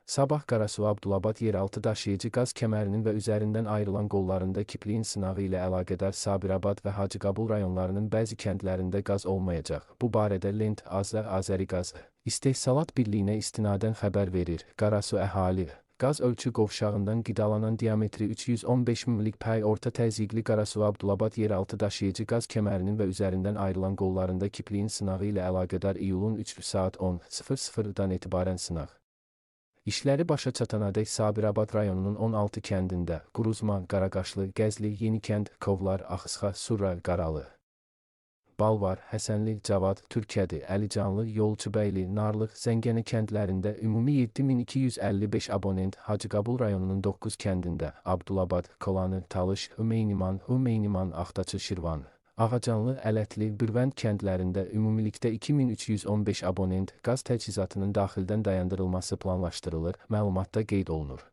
Sabah Qarasu Abdulabad yeraltı daşıyıcı qaz kəmərinin və üzərindən ayrılan qollarında kipriyin sınağı ilə əlaqədar Sabirabad və Hacıqabul rayonlarının bəzi kəndlərində qaz olmayacaq. Bu barədə Lent Azəriqaz İstehsalat Birliyinə istinadən xəbər verir. Qarasu əhali qaz ölçü qovşağından qidalanan diametri 315 mmlik pay orta təzyiqli Qarasu Abdulabad yeraltı daşıyıcı qaz kəmərinin və üzərindən ayrılan qollarında kipriyin sınağı ilə əlaqədar iyulun 3 saat 10:00-dan etibarən sınaq İşləri başa çatanadək Sabirabad rayonunun 16 kəndində Quruzman, Qaraqaşlı, Gəzli, Yenikənd, Kovlar, Axısxa, Surra, Qaralı, Balvar, Həsənli, Cavad, Türkədi, Əlicanlı, Yolçubəyli, Narlıq, Zəngəni kəndlərində ümumi 7255 abonent, Hacıqabul rayonunun 9 kəndində Abdulabad, Kolanı, Talış, Hümeyniman, Axtaçı, Şirvan, Ağacanlı, Ələtli, Bürvənd kəndlərində ümumilikdə 2315 abonent qaz təchizatının daxildən dayandırılması planlaşdırılır, məlumatda qeyd olunur.